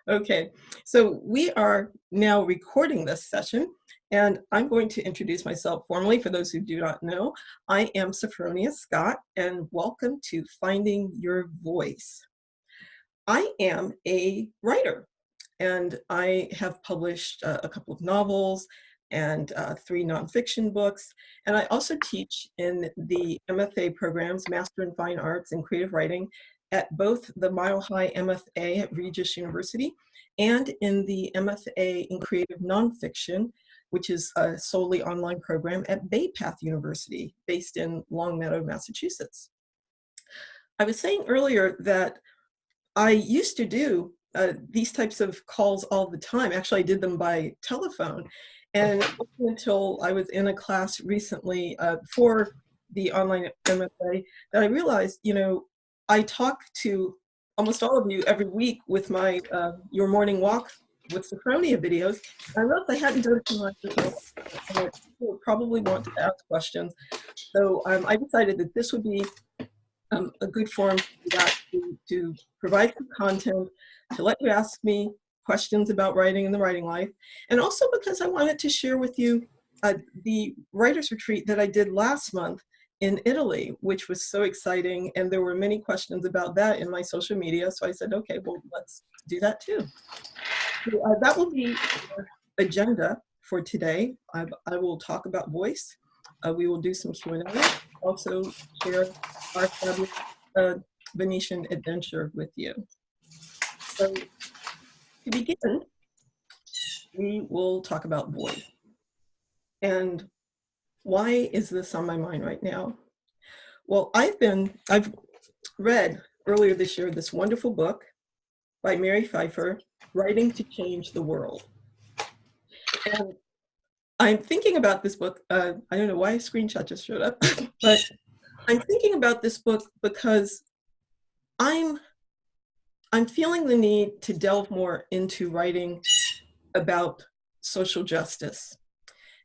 Okay, so we are now recording this session, and I'm going to introduce myself formally for those who do not know. I am Sophronia Scott, and welcome to Finding Your Voice. I am a writer, and I have published a couple of novels and 3 nonfiction books, and I also teach in the MFA programs, Master in Fine Arts and Creative Writing, at both the Mile High MFA at Regis University and in the MFA in Creative Nonfiction, which is a solely online program at Bay Path University, based in Longmeadow, Massachusetts. I was saying earlier that I used to do these types of calls all the time. Actually, I did them by telephone. And up until I was in a class recently for the online MFA, that I realized, I talk to almost all of you every week with my Your Morning Walk with Sophronia videos. I realized I hadn't done too much before, and people would probably want to ask questions. So I decided that this would be a good forum to provide some content, to let you ask me questions about writing and the writing life, and also because I wanted to share with you the writers retreat that I did last month in Italy, which was so exciting, and there were many questions about that in my social media, so I said, okay, well, let's do that too. So, that will be our agenda for today. I will talk about voice. We will do some Q&A, also share our fabulous Venetian adventure with you. So to begin, we will talk about voice. And why is this on my mind right now? Well, I've read earlier this year this wonderful book by Mary Pfeiffer, Writing to Change the World. And I'm thinking about this book, I don't know why a screenshot just showed up, but I'm thinking about this book because I'm feeling the need to delve more into writing about social justice.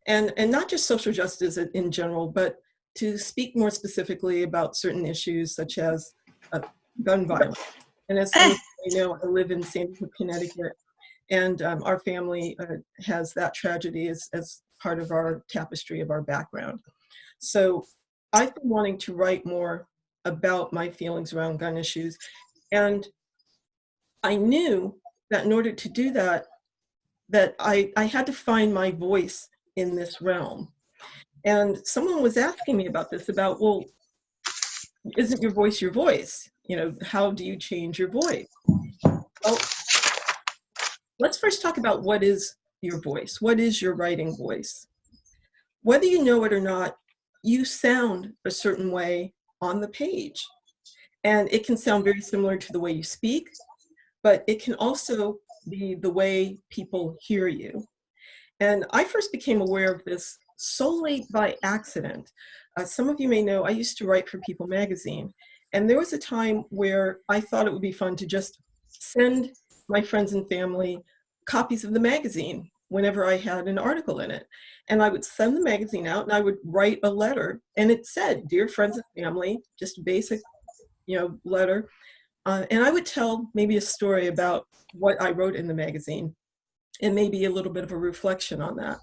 And not just social justice in general, but to speak more specifically about certain issues such as gun violence. And as some of you know, I live in Sanford, Connecticut, and our family has that tragedy as part of our tapestry of our background. So I've been wanting to write more about my feelings around gun issues. And I knew that in order to do that, that I had to find my voice in this realm. And someone was asking me about this, about, well, isn't your voice your voice? How do you change your voice? Well, let's first talk about what is your voice. What is your writing voice? Whether you know it or not, you sound a certain way on the page. And it can sound very similar to the way you speak, but it can also be the way people hear you. And I first became aware of this solely by accident. Some of you may know I used to write for People magazine, and there was a time where I thought it would be fun to just send my friends and family copies of the magazine whenever I had an article in it. And I would send the magazine out and I would write a letter, and it said, "Dear friends and family," just a basic, letter. And I would tell maybe a story about what I wrote in the magazine and maybe a little bit of a reflection on that.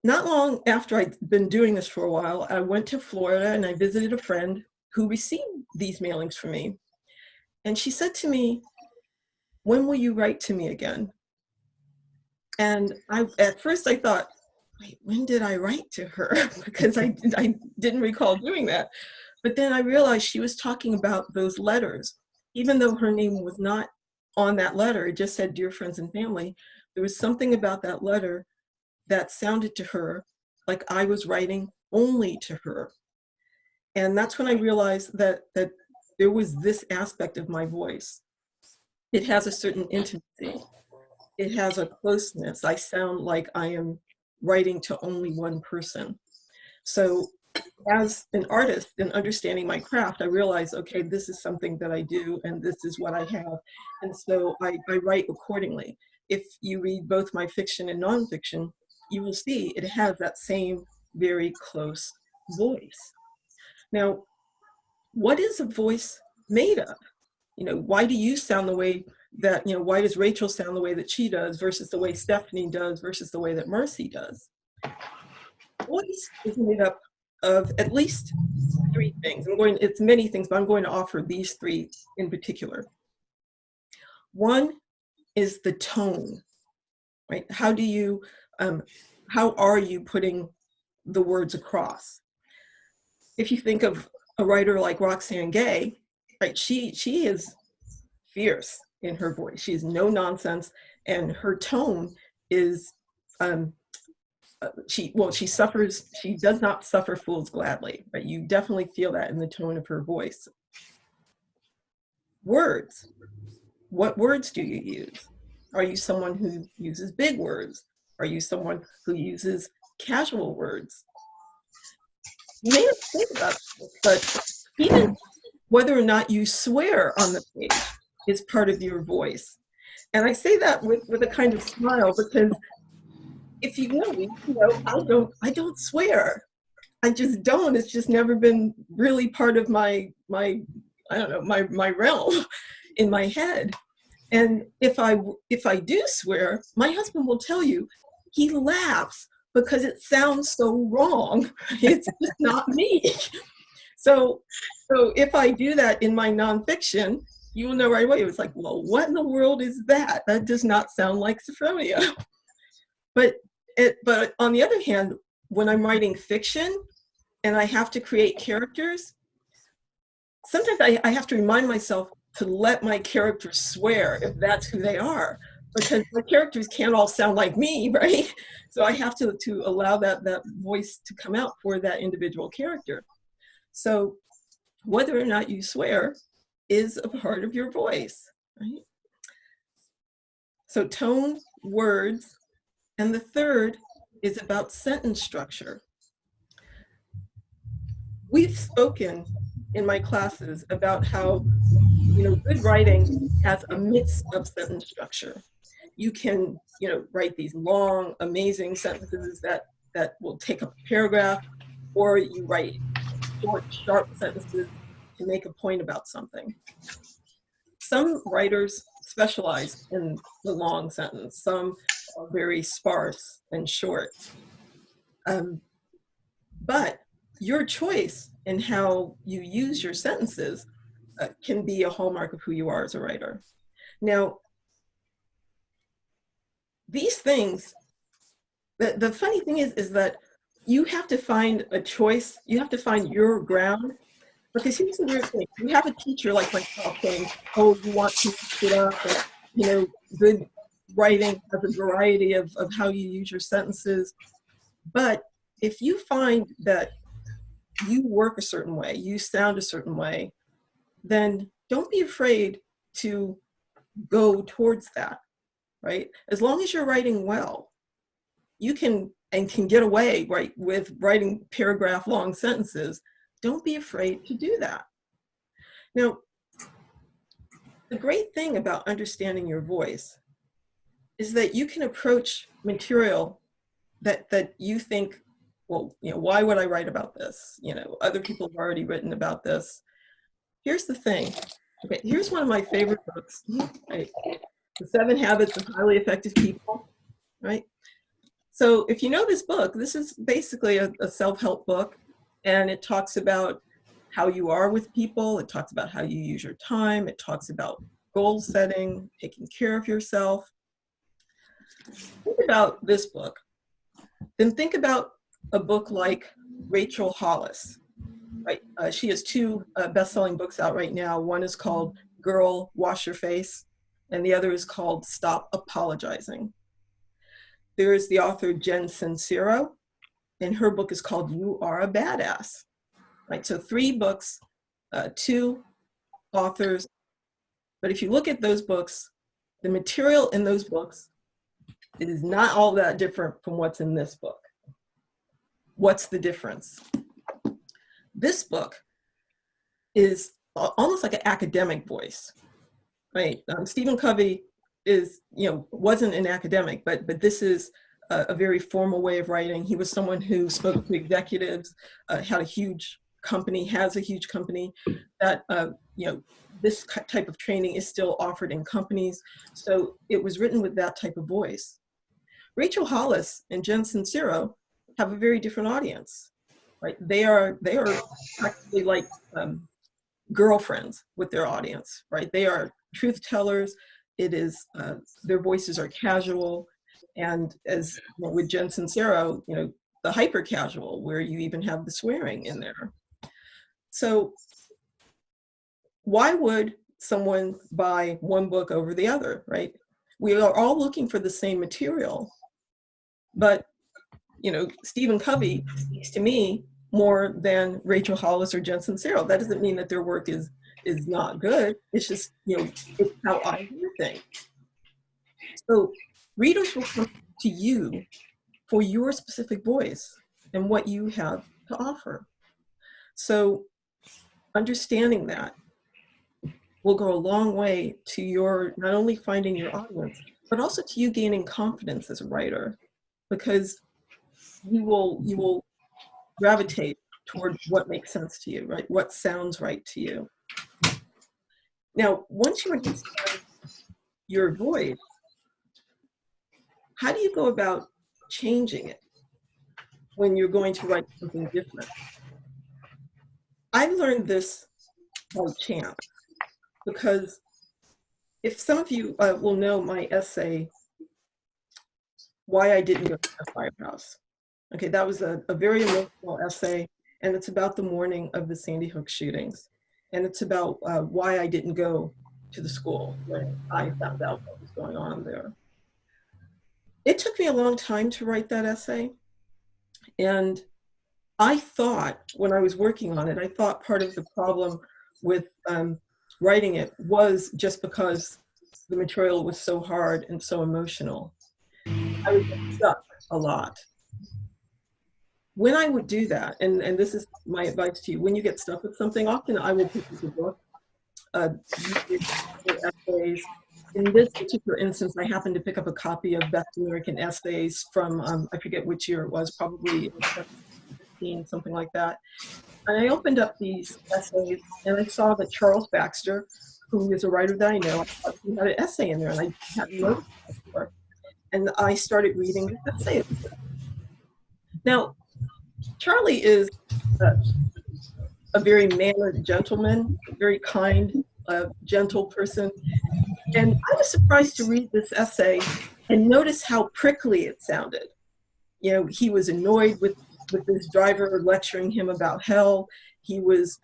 Not long after I'd been doing this for a while, I went to Florida and I visited a friend who received these mailings from me. And she said to me, "When will you write to me again?" And at first I thought, wait, when did I write to her? Because I didn't recall doing that. But then I realized she was talking about those letters. Even though her name was not on that letter, it just said, "Dear friends and family," there was something about that letter that sounded to her like I was writing only to her. And that's when I realized that there was this aspect of my voice. It has a certain intimacy. It has a closeness. I sound like I am writing to only one person. So as an artist and understanding my craft, I realized, okay, this is something that I do and this is what I have. And so I write accordingly. If you read both my fiction and nonfiction, you will see it has that same very close voice. Now, what is a voice made of? Why do you sound the way that, you know, why does Rachel sound the way that she does versus the way Stephanie does versus the way that Mercy does? Voice is made up of at least three things. It's many things, but I'm going to offer these three in particular. One is the tone, right? How are you putting the words across? If you think of a writer like Roxane Gay, right, she is fierce in her voice. She's no nonsense, and her tone is she does not suffer fools gladly, right? You definitely feel that in the tone of her voice. Words. What words do you use? Are you someone who uses big words? Are you someone who uses casual words? You may not think about this, but even whether or not you swear on the page is part of your voice. And I say that with a kind of smile, because if you know me, you know, I don't swear. I just don't. It's just never been really part of my I don't know, my realm in my head. And if I do swear, my husband will tell you, he laughs because it sounds so wrong. It's just not me. So if I do that in my nonfiction, you will know right away. It was like, well, what in the world is that? That does not sound like Sophronia. But on the other hand, when I'm writing fiction and I have to create characters, sometimes I have to remind myself to let my characters swear if that's who they are, because my characters can't all sound like me, right? So I have to allow that voice to come out for that individual character. So whether or not you swear is a part of your voice, right? So tone, words, and the third is about sentence structure. We've spoken in my classes about how, you know, good writing has a mix of sentence structure. You can, you know, write these long, amazing sentences that will take up a paragraph, or you write short, sharp sentences to make a point about something. Some writers specialize in the long sentence. Some are very sparse and short. But your choice in how you use your sentences can be a hallmark of who you are as a writer. Now, these things, the funny thing is that you have to find a choice. You have to find your ground. Because here's the weird thing. You have a teacher like myself saying, oh, you want to get up, and, you know, good writing has a variety of how you use your sentences. But if you find that you work a certain way, you sound a certain way, then don't be afraid to go towards that, right? As long as you're writing well, you can get away, right, with writing paragraph long sentences. Don't be afraid to do that. Now, the great thing about understanding your voice is that you can approach material that you think, well, you know, why would I write about this? You know, other people have already written about this. Here's the thing. Okay, here's one of my favorite books, right? The 7 Habits of Highly Effective People, right? So if you know this book, this is basically a self-help book, and it talks about how you are with people. It talks about how you use your time. It talks about goal setting, taking care of yourself. Think about this book. Then think about a book like Rachel Hollis, right? She has 2 best-selling books out right now. One is called Girl, Wash Your Face, and the other is called Stop Apologizing. There is the author Jen Sincero, and her book is called You Are a Badass, right? So 3 books, 2 authors. But if you look at those books, the material in those books, it is not all that different from what's in this book. What's the difference? This book is almost like an academic voice, right? Stephen Covey wasn't an academic, but this is a very formal way of writing. He was someone who spoke to executives, had a huge company, has a huge company that this type of training is still offered in companies. So it was written with that type of voice. Rachel Hollis and Jen Sincero have a very different audience, right? They are practically like girlfriends with their audience, right? They are truth tellers. It is, their voices are casual. And as with Jen Sincero, the hyper casual, where you even have the swearing in there. So why would someone buy one book over the other, right? We are all looking for the same material, but Stephen Covey speaks to me more than Rachel Hollis or Jen Sincero. That doesn't mean that their work is not good. It's just, it's how I hear things. So readers will come to you for your specific voice and what you have to offer. So understanding that will go a long way to your not only finding your audience, but also to you gaining confidence as a writer, because you will gravitate toward what makes sense to you, right? What sounds right to you. Now, once you understand your voice, how do you go about changing it when you're going to write something different? I learned this by chance, because if some of you will know my essay, Why I Didn't Go to the Firehouse. Okay, that was a very emotional essay, and it's about the morning of the Sandy Hook shootings. And it's about why I didn't go to the school when I found out what was going on there. It took me a long time to write that essay. And I thought, when I was working on it, I thought part of the problem with writing it was just because the material was so hard and so emotional. I would get stuck a lot. When I would do that, and this is my advice to you, when you get stuck with something, often I will pick up a book, essays. In this particular instance, I happened to pick up a copy of Best American Essays from, I forget which year it was, probably 15, something like that. And I opened up these essays, and I saw that Charles Baxter, who is a writer that I know, he had an essay in there, and I hadn't noticed it before. And I started reading the essay. Now, Charlie is a very mannered gentleman, a very kind, gentle person. And I was surprised to read this essay and notice how prickly it sounded. He was annoyed with this driver lecturing him about hell. He was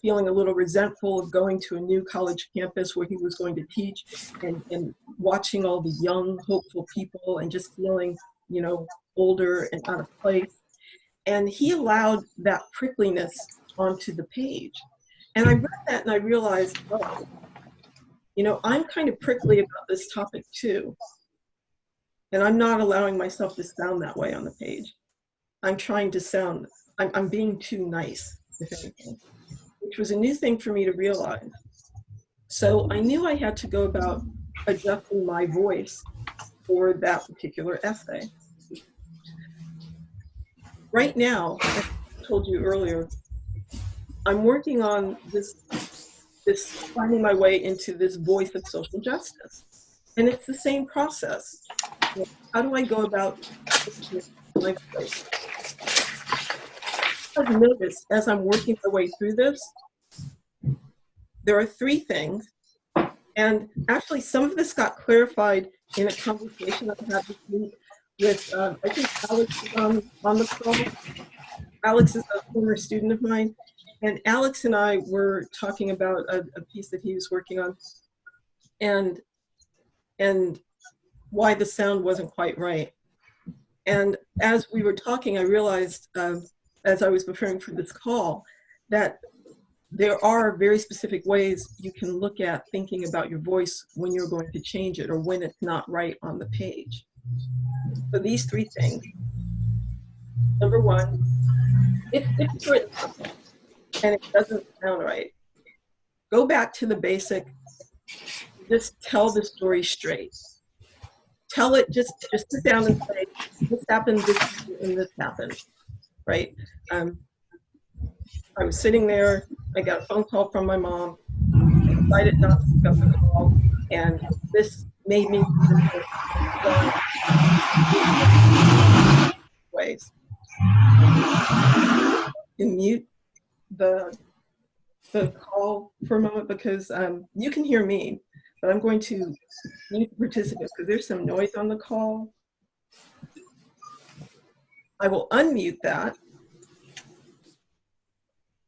feeling a little resentful of going to a new college campus where he was going to teach, and watching all the young, hopeful people and just feeling, older and out of place. And he allowed that prickliness onto the page. And I read that and I realized, oh, I'm kind of prickly about this topic too. And I'm not allowing myself to sound that way on the page. I'm trying to sound, I'm being too nice, if anything, which was a new thing for me to realize. So I knew I had to go about adjusting my voice for that particular essay. Right now, as I told you earlier, I'm working on this finding my way into this voice of social justice. And it's the same process. How do I go about my voice? I've noticed as I'm working my way through this, there are 3 things. And actually, some of this got clarified in a conversation I had this week with, I think Alex is on the call. Alex is a former student of mine. And Alex and I were talking about a piece that he was working on, and why the sound wasn't quite right. And as we were talking, I realized, as I was preparing for this call, that there are very specific ways you can look at thinking about your voice when you're going to change it or when it's not right on the page. So these 3 things. Number 1, if it's written and it doesn't sound right, go back to the basic. Just tell the story straight. Tell it, just sit down and say, this happened, this happened, and this happened, right? I was sitting there, I got a phone call from my mom, decided not to pick up the call, and this made me ways. And mute the call for a moment because you can hear me, but I'm going to mute the participants because there's some noise on the call. I will unmute that.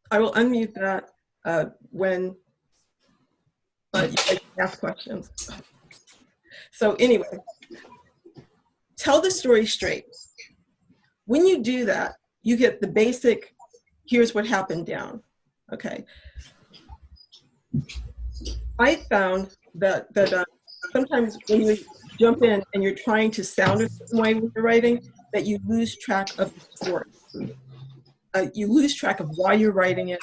I will unmute that when you can ask questions. So anyway, tell the story straight. When you do that, you get the basic, here's what happened down, okay? I found that sometimes when you jump in and you're trying to sound a certain way when you're writing, that you lose track of the story. You lose track of why you're writing it,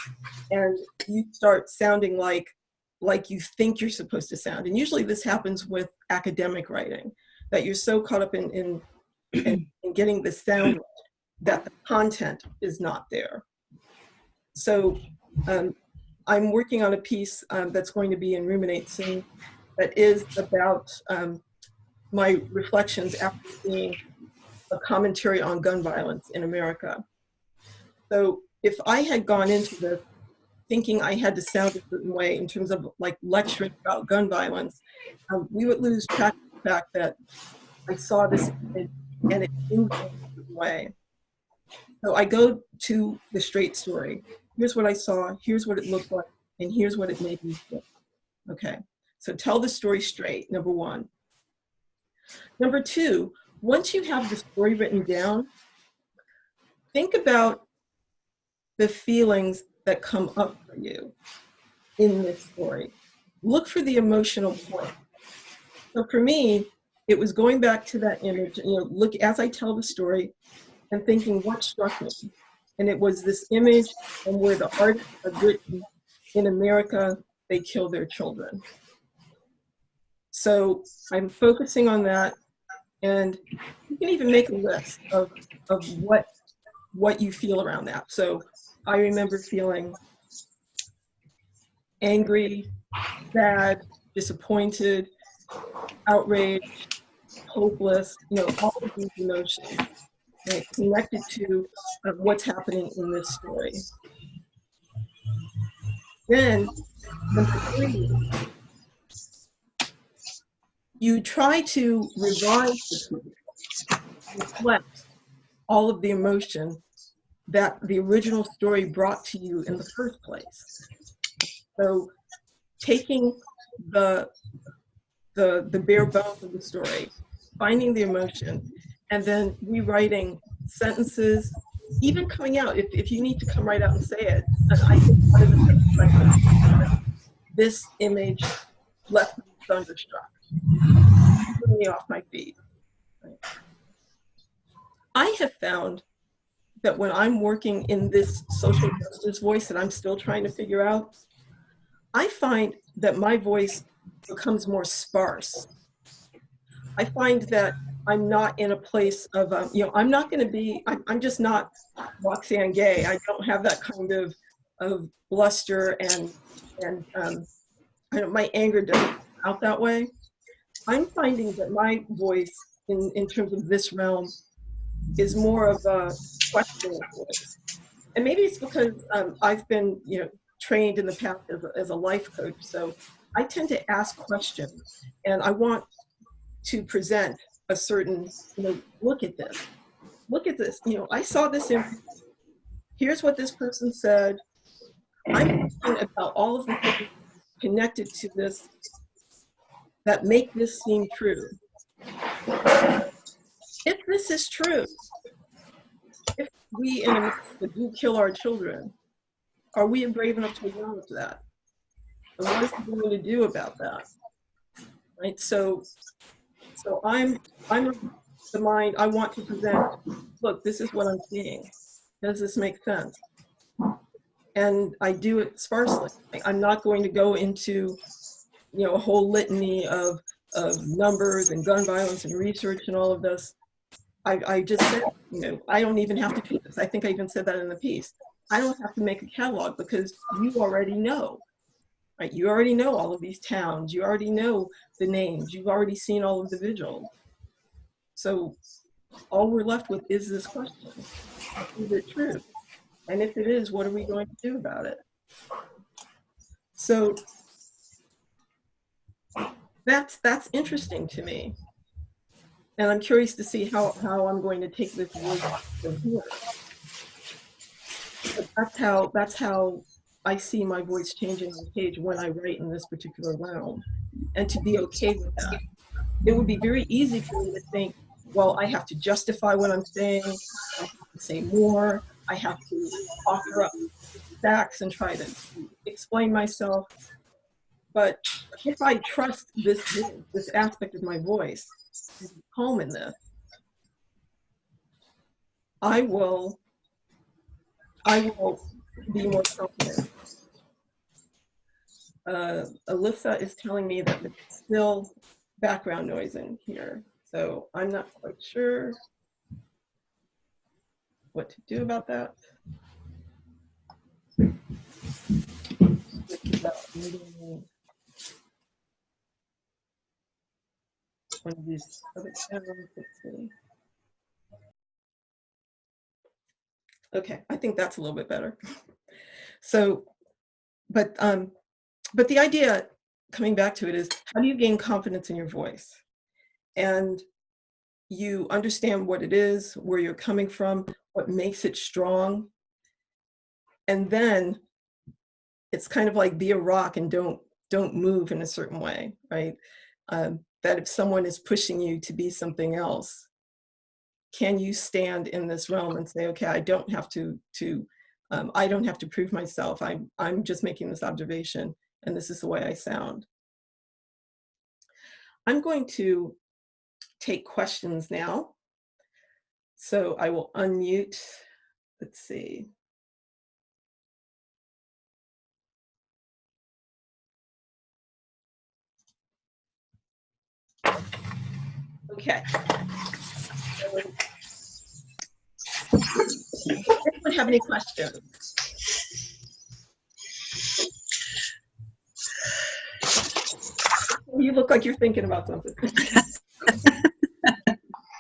and you start sounding like you think you're supposed to sound. And usually this happens with academic writing, that you're so caught up in getting the sound right that the content is not there. So I'm working on a piece that's going to be in Ruminate soon that is about my reflections after seeing a commentary on gun violence in America. So if I had gone into this thinking I had to sound a certain way in terms of like lecturing about gun violence, we would lose track of the fact that I saw this image and it moved in a certain way. So I go to the straight story. Here's what I saw, here's what it looked like, and here's what it made me feel. Okay, so tell the story straight, number one. Number two, once you have the story written down, think about the feelings that come up for you in this story. Look for the emotional point. So for me, it was going back to that image, look as I tell the story and thinking what struck me. And it was this image and where the artist had written, in America, they kill their children. So I'm focusing on that, and you can even make a list of what you feel around that. So I remember feeling angry, sad, disappointed, outraged, hopeless, all of these emotions, right, connected to what's happening in this story. Then, number three, you try to revise the piece, reflect all of the emotion that the original story brought to you in the first place. So taking the bare bones of the story, finding the emotion, and then rewriting sentences, even coming out, if you need to come right out and say it. And I think one of the things like this image left me thunderstruck, threw me off my feet. Right? I have found that when I'm working in this social justice voice that I'm still trying to figure out, I find that my voice becomes more sparse. I find that I'm not in a place of, I'm not going to be, I'm just not Roxanne Gay. I don't have that kind of bluster and my anger doesn't come out that way. I'm finding that my voice in terms of this realm is more of a questioning voice. And maybe it's because I've been, trained in the past as a life coach. So I tend to ask questions, and I want to present a certain, look at this. Look at this. I saw this image. Here's what this person said. I'm thinking about all of the things connected to this that make this seem true. If this is true, if we in America do kill our children, are we brave enough to acknowledge that? And what is he going to do about that? Right. So I'm of the mind. I want to present. Look, this is what I'm seeing. Does this make sense? And I do it sparsely. I'm not going to go into, a whole litany of numbers and gun violence and research and all of this. I just said, I don't even have to do this. I think I even said that in the piece. I don't have to make a catalog because you already know. right? You already know all of these towns. You already know the names. You've already seen all of the visuals. So all we're left with is this question: is it true? And if it is, what are we going to do about it? So that's interesting to me. And I'm curious to see how I'm going to take this voice from here. But that's how I see my voice changing on page when I write in this particular realm, and to be okay with that. It would be very easy for me to think, well, I have to justify what I'm saying, I have to say more, I have to offer up facts and try to explain myself. But if I trust this aspect of my voice, home in this, I will be more confident. Alyssa is telling me that there's still background noise in here, so I'm not quite sure what to do about that. One of these other channels. Let's see. Okay, I think that's a little bit better. So, but the idea, coming back to it, is how do you gain confidence in your voice? And you understand what it is, where you're coming from, what makes it strong. And then it's kind of like be a rock and don't move in a certain way, right? That if someone is pushing you to be something else, can you stand in this realm and say, okay, I don't have to I don't have to prove myself. I'm just making this observation, and this is the way I sound. I'm going to take questions now. So I will unmute. Let's see. Okay. Anyone have any questions? You look like you're thinking about something.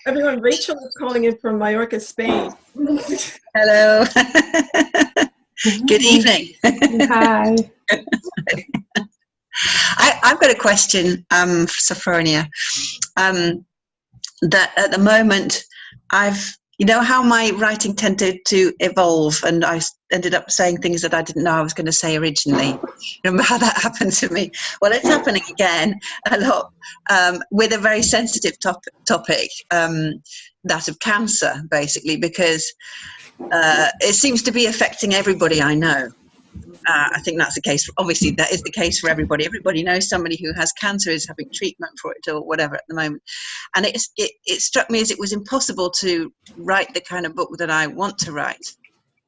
Everyone, Rachel is calling in from Mallorca, Spain. Hello. Good evening. Hi. I've got a question, Sophronia. That at the moment, you know how my writing tended to evolve, and I ended up saying things that I didn't know I was going to say originally. Remember how that happened to me? Well, it's happening again a lot with a very sensitive topic, that of cancer, basically, because it seems to be affecting everybody I know. I think that's the case. Obviously, that is the case for everybody. Everybody knows somebody who has cancer, is having treatment for it or whatever at the moment. And it struck me as it was impossible to write the kind of book that I want to write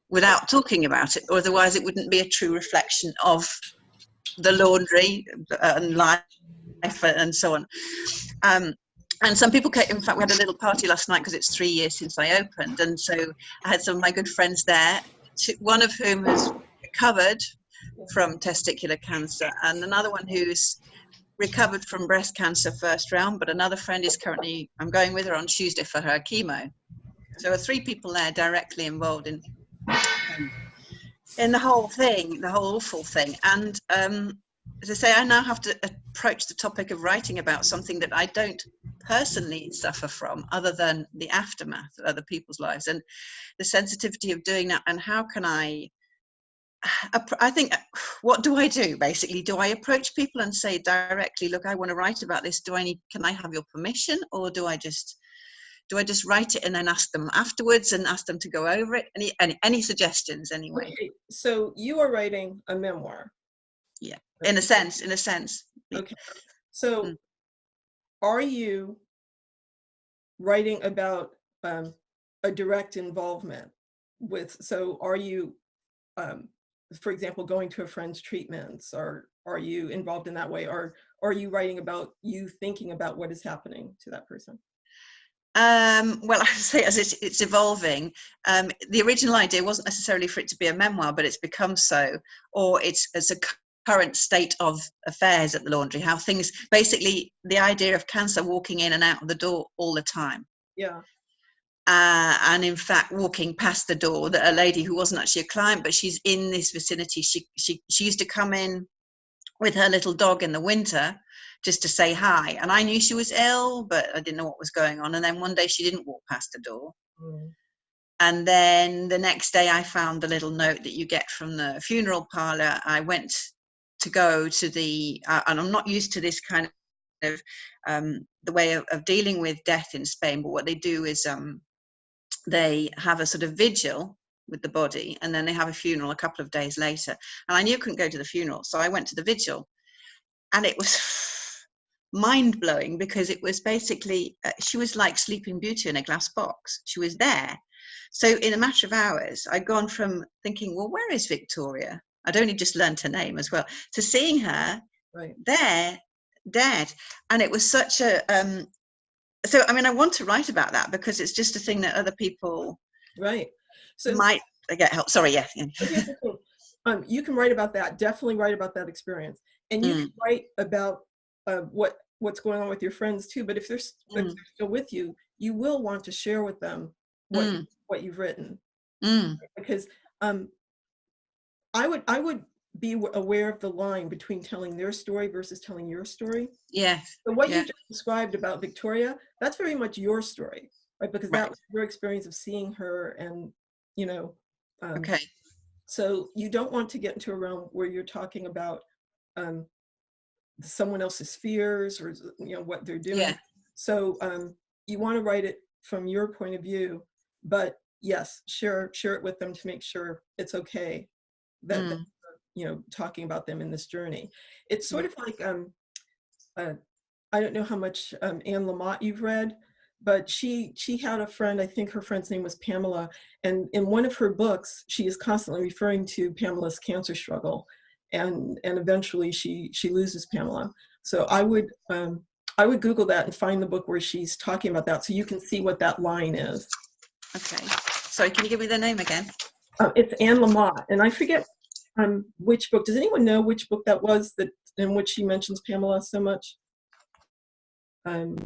without talking about it, or otherwise it wouldn't be a true reflection of the laundry and life and so on. And some people came, in fact, we had a little party last night because it's 3 years since I opened. And so I had some of my good friends there, one of whom has recovered from testicular cancer, and another one who's recovered from breast cancer first round, but another friend is currently, I'm going with her on Tuesday for her chemo. So there are 3 people there directly involved in the whole thing, the whole awful thing. And as I say, I now have to approach the topic of writing about something that I don't personally suffer from, other than the aftermath of other people's lives, and the sensitivity of doing that. And how can I think, what do I do, basically? Do I approach people and say directly, look, I want to write about this, can I have your permission? Or do I just write it and then ask them afterwards and ask them to go over it? Any suggestions anyway? Okay. So you are writing a memoir. Yeah, in a sense. Okay. So are you writing about a direct involvement with, so are you, for example, going to a friend's treatments, or are you involved in that way? Or are you writing about you thinking about what is happening to that person? Well, I say as it's evolving. The original idea wasn't necessarily for it to be a memoir, but it's become so, or it's a current state of affairs at the laundry, how things, basically the idea of cancer walking in and out of the door all the time. Yeah. And in fact, walking past the door, that a lady who wasn't actually a client, but she's in this vicinity. She used to come in with her little dog in the winter just to say hi. And I knew she was ill, but I didn't know what was going on. And then one day she didn't walk past the door. Mm. And then the next day I found the little note that you get from the funeral parlor. I went to go to the, and I'm not used to this kind of, the way of dealing with death in Spain, but what they do is they have a sort of vigil with the body, and then they have a funeral a couple of days later. And I knew I couldn't go to the funeral, so I went to the vigil, and it was mind-blowing, because it was basically, she was like Sleeping Beauty in a glass box. She was there. So in a matter of hours, I'd gone from thinking, well, where is Victoria? I'd only just learned her name as well, to seeing her there, dead. And it was such a, so, I mean, I want to write about that, because it's just a thing that other people so might get help. Sorry, yeah. You can write about that. Definitely write about that experience, and you can write about what's going on with your friends too. But if they're still with you, you will want to share with them what you've written, because I would be aware of the line between telling their story versus telling your story. Yes. So what you just described about Victoria, that's very much your story, right? Because that was your experience of seeing her, and okay. So you don't want to get into a realm where you're talking about someone else's fears, or what they're doing. Yeah. So you want to write it from your point of view, but yes, share it with them to make sure it's okay that talking about them in this journey. It's sort of like I don't know how much Anne Lamott you've read, but she had a friend, I think her friend's name was Pamela, and in one of her books, she is constantly referring to Pamela's cancer struggle, and eventually she loses Pamela. So I would Google that and find the book where she's talking about that, so you can see what that line is. Okay. Sorry, can you give me the name again? It's Anne Lamott, and I forget which book. Does anyone know which book that was that in which she mentions Pamela so much? Does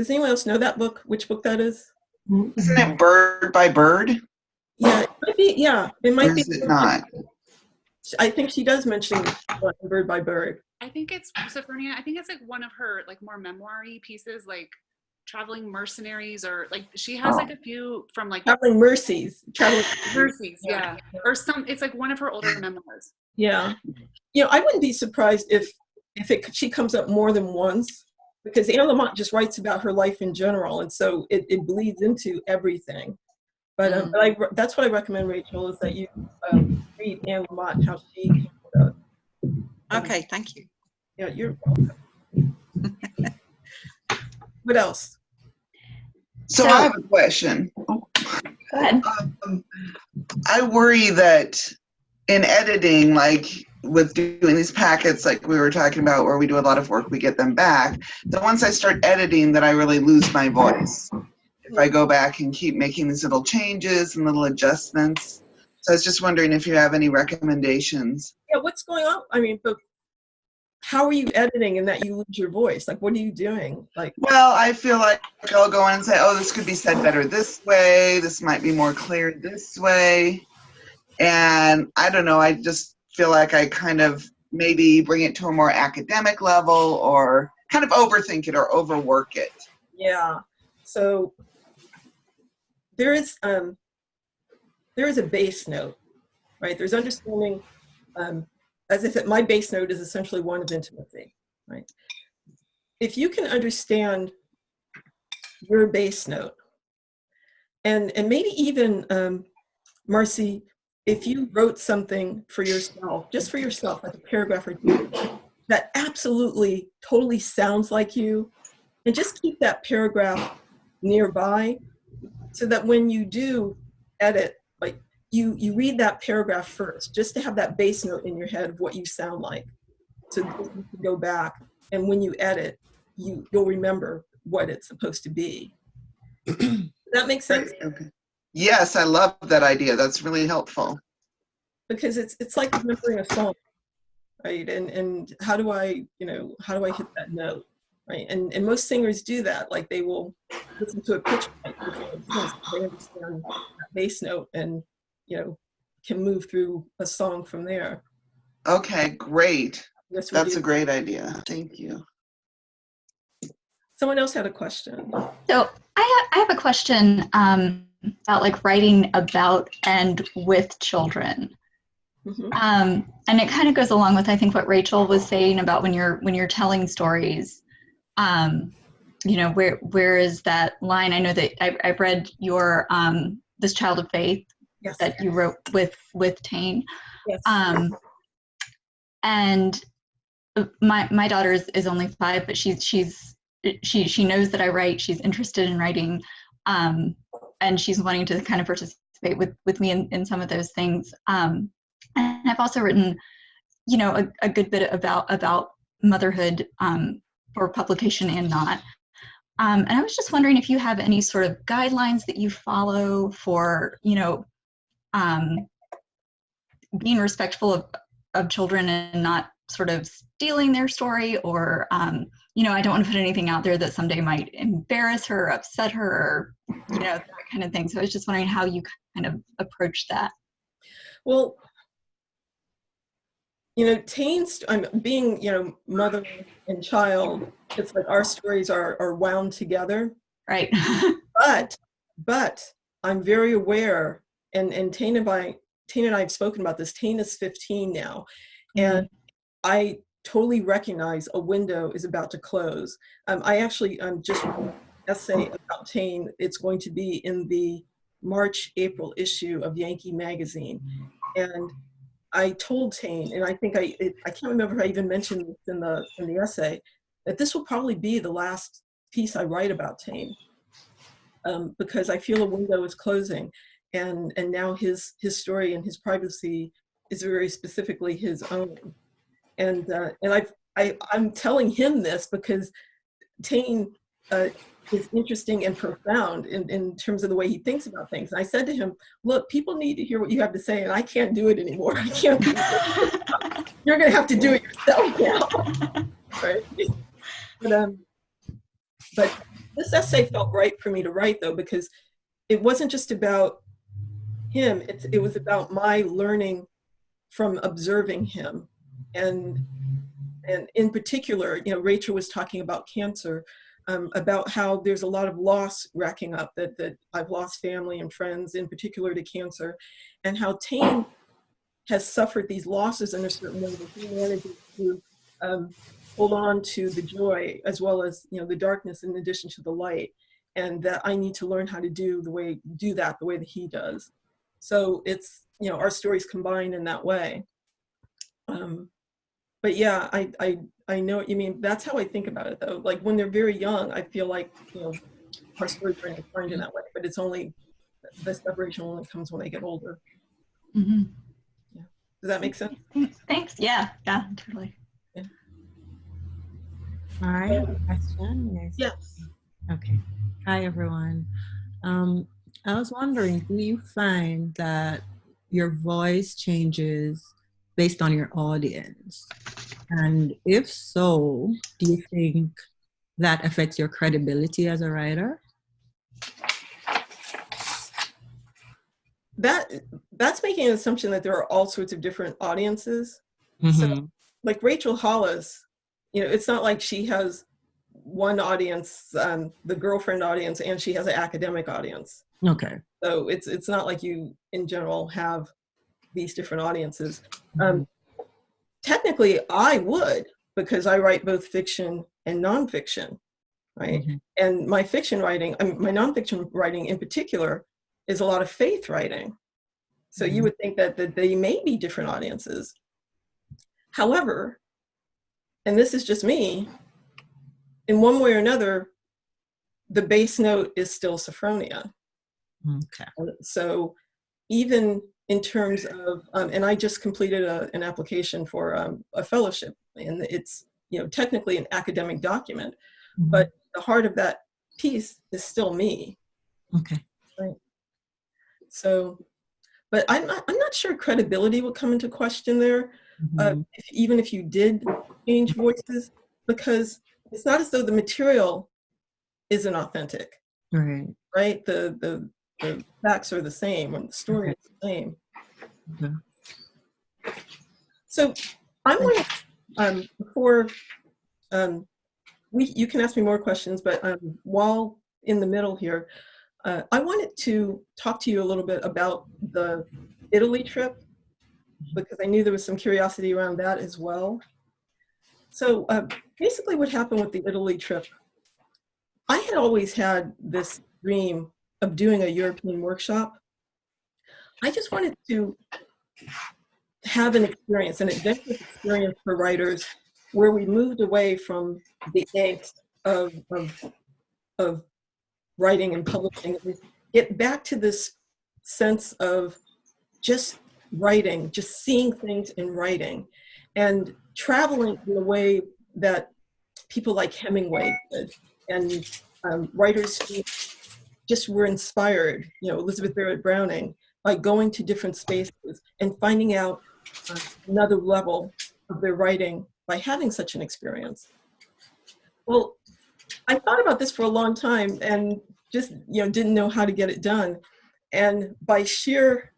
anyone else know that book? Which book that is? Isn't it Bird by Bird? Yeah, it might be. Yeah, it might be. Or is it not? I think she does mention Bird by Bird. I think it's Sophronia. I think it's like one of her like more memoir-y pieces, like Traveling Mercenaries, or like she has like a few from like Traveling Mercies. Mercies, yeah. Or some. It's like one of her older memoirs. Yeah, I wouldn't be surprised if she comes up more than once, because Anne Lamott just writes about her life in general, and so it bleeds into everything. But that's what I recommend, Rachel, is that you read Anne Lamott, how she came about. Okay, thank you. Yeah, you're welcome. What else? So I have a question. Go ahead. I worry that in editing, like with doing these packets, like we were talking about, where we do a lot of work, we get them back. Then once I start editing, that I really lose my voice. If I go back and keep making these little changes and little adjustments. So I was just wondering if you have any recommendations. Yeah, what's going on? I mean, but how are you editing and that you lose your voice? Like, what are you doing? Like, well, I feel like I'll go in and say, oh, this could be said better this way. This might be more clear this way. And I don't know, I just feel like I kind of maybe bring it to a more academic level, or kind of overthink it or overwork it. Yeah. So there is a base note, right? There's understanding. As I said, my base note is essentially one of intimacy, right? If you can understand your base note, and maybe even, Marcy, if you wrote something for yourself, just for yourself, like a paragraph or two, that absolutely, totally sounds like you, and just keep that paragraph nearby, so that when you do edit, like, you read that paragraph first, just to have that base note in your head of what you sound like. So you can go back, and when you edit, you'll remember what it's supposed to be. Does that make sense? Okay. Yes, I love that idea. That's really helpful. because it's like remembering a song, right? And how do I, how do I hit that note, right? And most singers do that. Like they will listen to a pitch pipe before they sing, so they understand that bass note and, can move through a song from there. Okay, great. Yes, That's a great idea. Thank you. Someone else had a question. So I have a question about like writing about and with children. Mm-hmm. And it kind of goes along with, I think, what Rachel was saying about when you're telling stories. Where is that line? I know that I've read your This Child of Faith, yes, that you wrote with Tane. Yes. And my daughter is only 5, but she knows that I write. She's interested in writing, and she's wanting to kind of participate with me in some of those things. And I've also written, a good bit about motherhood for publication and not. And I was just wondering if you have any sort of guidelines that you follow for, being respectful of children and not sort of stealing their story, or, I don't want to put anything out there that someday might embarrass her or upset her, or, that kind of thing. So I was just wondering how you kind of approach that. Well, Tane's, being, mother and child, it's like our stories are wound together. Right. but I'm very aware, and Tane and I have spoken about this. Tane is 15 now, and I totally recognize a window is about to close. I actually just wrote an essay about Tane. It's going to be in the March-April issue of Yankee magazine, and I told Tane, and I think I can't remember if I even mentioned this in the essay, that this will probably be the last piece I write about Tane, because I feel a window is closing, and now his story and his privacy is very specifically his own, and I'm telling him this because Tane is interesting and profound in terms of the way he thinks about things. And I said to him, look, people need to hear what you have to say, and I can't do it anymore. I can't do it. You're going to have to do it yourself now. Right? But this essay felt right for me to write, though, because it wasn't just about him. It was about my learning from observing him. And in particular, Rachel was talking about cancer, about how there's a lot of loss racking up, that I've lost family and friends, in particular to cancer, and how Tane has suffered these losses in a certain way that he manages to hold on to the joy as well as the darkness in addition to the light, and that I need to learn how to do that the way that he does. So it's our stories combine in that way. But yeah, I know what you mean. That's how I think about it, though. Like when they're very young, I feel like our stories are intertwined in that way. But it's only the separation only comes when they get older. Mm-hmm. Yeah. Does that make sense? Thanks. Yeah, totally. Yeah. I have a question. Yes. Okay. Hi, everyone. I was wondering, do you find that your voice changes based on your audience? And if so, do you think that affects your credibility as a writer? That's making an assumption that there are all sorts of different audiences. Mm-hmm. So like Rachel Hollis, it's not like she has one audience, the girlfriend audience, and she has an academic audience. Okay. So it's not like you in general have these different audiences. Technically, I would, because I write both fiction and nonfiction, right? Mm-hmm. And my fiction writing, my nonfiction writing in particular, is a lot of faith writing. So you would think that they may be different audiences. However, and this is just me, in one way or another, the base note is still Sophronia. Okay. So even in terms of, and I just completed an application for a fellowship, and it's technically an academic document, but the heart of that piece is still me. Okay. Right. So, but I'm not sure credibility would come into question there, even if you did change voices, because it's not as though the material isn't authentic, Right. right? The facts are the same, and the story is the same. Okay. So I'm wondering, before you can ask me more questions, but while in the middle here, I wanted to talk to you a little bit about the Italy trip, because I knew there was some curiosity around that as well. So basically what happened with the Italy trip, I had always had this dream of doing a European workshop. I just wanted to have an experience, an adventurous experience for writers, where we moved away from the angst of writing and publishing, and get back to this sense of just writing, just seeing things in writing, and traveling in a way that people like Hemingway did, and writers who just were inspired, Elizabeth Barrett Browning, by going to different spaces and finding out another level of their writing by having such an experience. Well, I thought about this for a long time and just didn't know how to get it done. And by sheer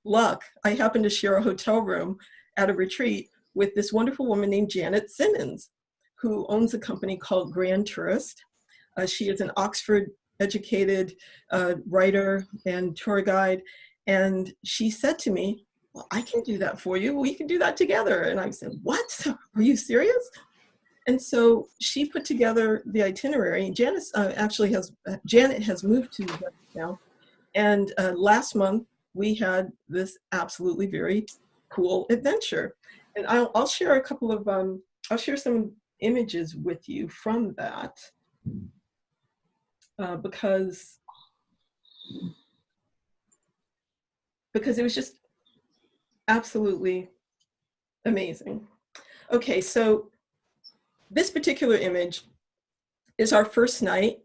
luck, I happened to share a hotel room at a retreat with this wonderful woman named Janet Simmons, who owns a company called Grand Tourist. She is an Oxford-educated writer and tour guide. And she said to me, well, I can do that for you. We can do that together. And I said, what? Are you serious? And so she put together the itinerary. Janet has moved to Veneto now. And last month, we had this absolutely very cool adventure. And I'll share a couple of, I'll share some images with you from that, because it was just absolutely amazing. Okay, so this particular image is our first night,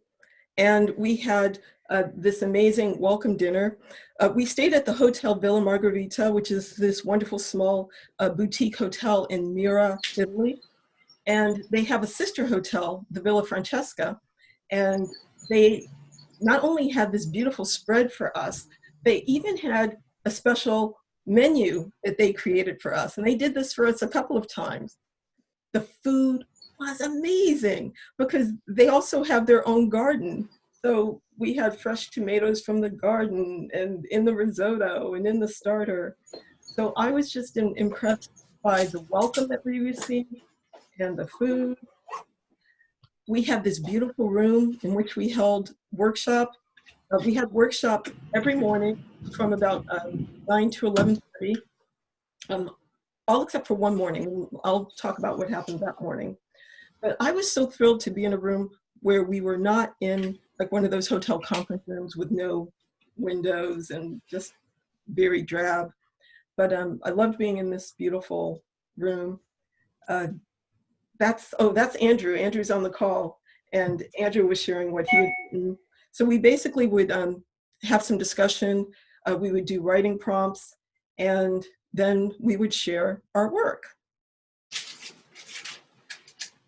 and we had this amazing welcome dinner. We stayed at the Hotel Villa Margherita, which is this wonderful small boutique hotel in Mira, Italy. And they have a sister hotel, the Villa Francesca, and they not only had this beautiful spread for us, they even had a special menu that they created for us. And they did this for us a couple of times. The food was amazing because they also have their own garden. So we had fresh tomatoes from the garden and in the risotto and in the starter. So I was just impressed by the welcome that we received and the food. We had this beautiful room in which we held workshop. We had workshop every morning from about 9 to 11:30, all except for one morning. I'll talk about what happened that morning. But I was so thrilled to be in a room where we were not in like one of those hotel conference rooms with no windows and just very drab. But I loved being in this beautiful room. That's Andrew. Andrew's on the call, and Andrew was sharing what he had written. So we basically would have some discussion. We would do writing prompts, and then we would share our work.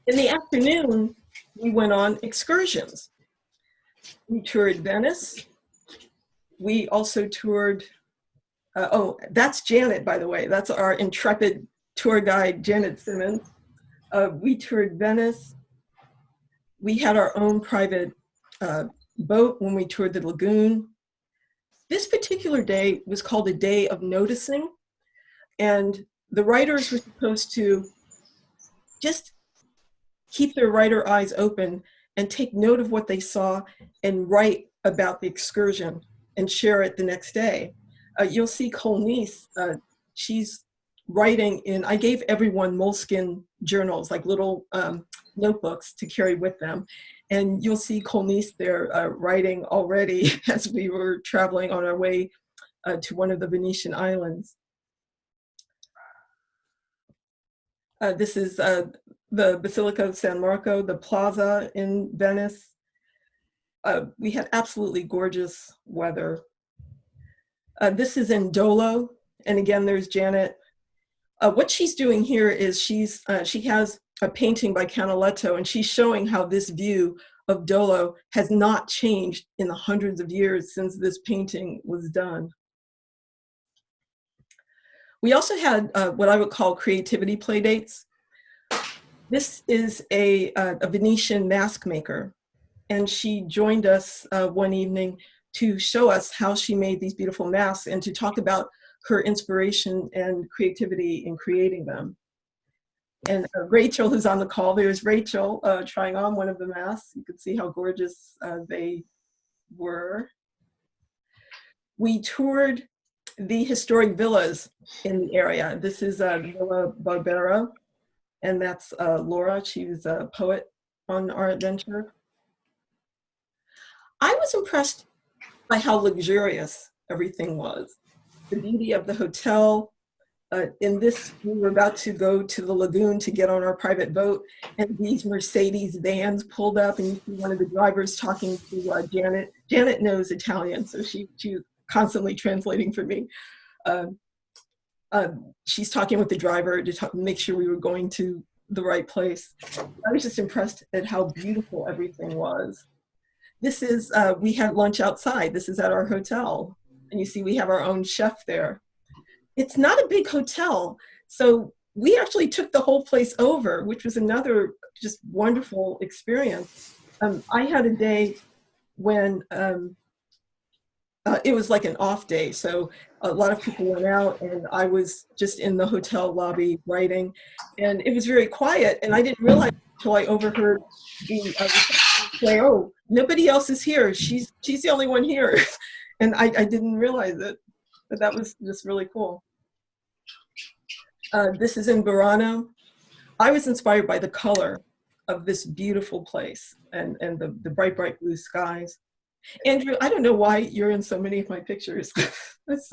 In the afternoon, we went on excursions. We toured Venice. We also toured, oh, that's Janet, by the way. That's our intrepid tour guide, Janet Simmons. We toured Venice. We had our own private boat when we toured the lagoon. This particular day was called a day of noticing, and the writers were supposed to just keep their writer eyes open and take note of what they saw and write about the excursion and share it the next day. You'll see Colnice, she's writing in, I gave everyone moleskin journals, like little notebooks to carry with them. And you'll see Colnice there writing already as we were traveling on our way to one of the Venetian islands. This is the Basilica of San Marco, the plaza in Venice. We had absolutely gorgeous weather. This is in Dolo, and again, there's Janet. What she's doing here is she has a painting by Canaletto, and she's showing how this view of Dolo has not changed in the hundreds of years since this painting was done. We also had what I would call creativity play dates. This is a Venetian mask maker, and she joined us one evening to show us how she made these beautiful masks and to talk about her inspiration and creativity in creating them. And Rachel, who's on the call, there's Rachel trying on one of the masks. You can see how gorgeous they were. We toured the historic villas in the area. This is Villa Barbero, and that's Laura. She was a poet on our adventure. I was impressed by how luxurious everything was. The beauty of the hotel. In this, we were about to go to the lagoon to get on our private boat, and these Mercedes vans pulled up, and you see one of the drivers talking to Janet. Janet knows Italian, so she's constantly translating for me. She's talking with the driver to make sure we were going to the right place. I was just impressed at how beautiful everything was. This is, we had lunch outside. This is at our hotel. And you see we have our own chef there. It's not a big hotel. So we actually took the whole place over, which was another just wonderful experience. I had a day when it was like an off day. So a lot of people went out and I was just in the hotel lobby writing, and it was very quiet. And I didn't realize until I overheard the say, "Oh, nobody else is here. She's the only one here." And I didn't realize it, but that was just really cool. This is in Burano. I was inspired by the color of this beautiful place and the bright, bright blue skies. Andrew, I don't know why you're in so many of my pictures. What is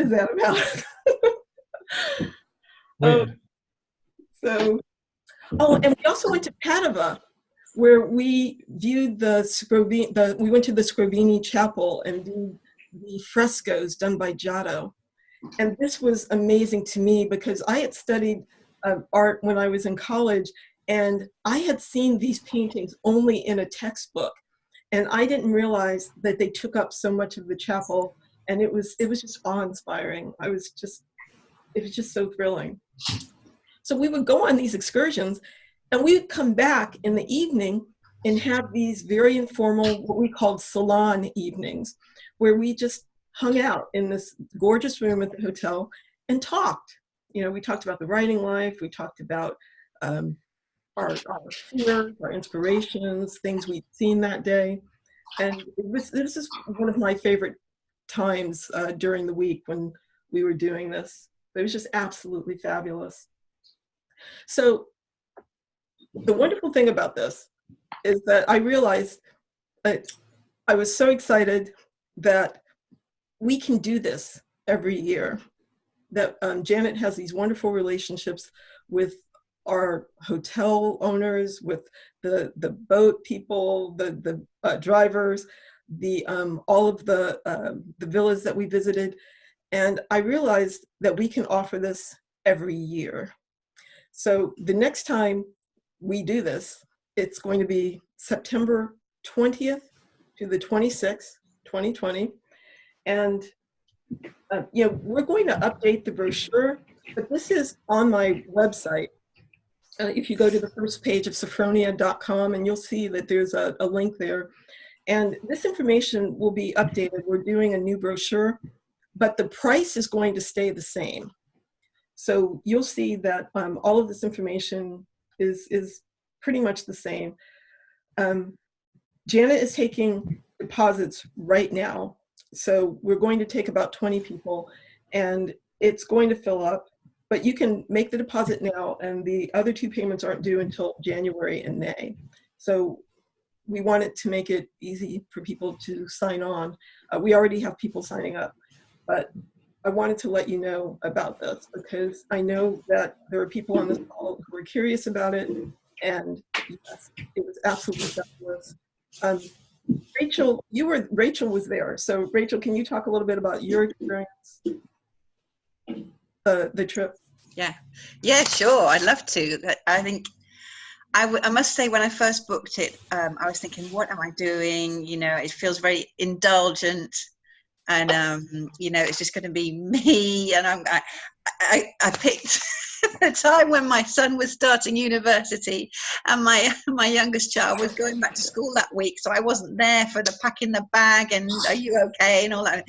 that about? And we also went to Padova, where we viewed we went to the Scrovini Chapel and viewed the frescoes done by Giotto. And this was amazing to me because I had studied art when I was in college, and I had seen these paintings only in a textbook. And I didn't realize that they took up so much of the chapel, and it was just awe-inspiring. It was just so thrilling. So we would go on these excursions, and we would come back in the evening and have these very informal, what we called salon evenings, where we just hung out in this gorgeous room at the hotel and talked. You know, we talked about the writing life, we talked about our fears, our inspirations, things we'd seen that day. And this is one of my favorite times during the week when we were doing this. It was just absolutely fabulous. So the wonderful thing about this is that I realized I was so excited that we can do this every year, that Janet has these wonderful relationships with our hotel owners, with the boat people, the drivers, all of the villas that we visited. And I realized that we can offer this every year. So the next time we do this, it's going to be September 20th to the 26th, 2020. And you know, we're going to update the brochure, but this is on my website. If you go to the first page of sophronia.com, and you'll see that there's a link there. And this information will be updated. We're doing a new brochure, but the price is going to stay the same. So you'll see that all of this information is pretty much the same. Janet is taking deposits right now. So we're going to take about 20 people, and it's going to fill up, but you can make the deposit now, and the other 2 payments aren't due until January and May. So we wanted to make it easy for people to sign on. We already have people signing up, but I wanted to let you know about this because I know that there are people on this call who are curious about it, and yes, it was absolutely fabulous. Rachel was there. So Rachel, can you talk a little bit about your experience, the trip? Yeah, sure. I'd love to. I think I must say, when I first booked it, I was thinking, what am I doing? You know, it feels very indulgent, and you know, it's just going to be me. And I picked a time when my son was starting university, and my youngest child was going back to school that week, so I wasn't there for the packing the bag and are you okay and all that.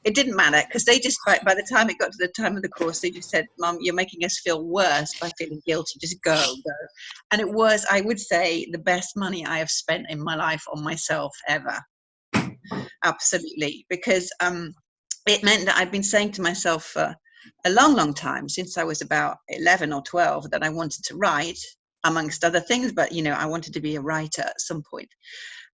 It didn't matter, because they just, by the time it got to the time of the course, they just said, Mum, you're making us feel worse by feeling guilty, just go. And it was, I would say, the best money I have spent in my life on myself ever. Absolutely. Because it meant that I'd been saying to myself for a long time, since I was about 11 or 12, that I wanted to write, amongst other things, but you know, I wanted to be a writer at some point.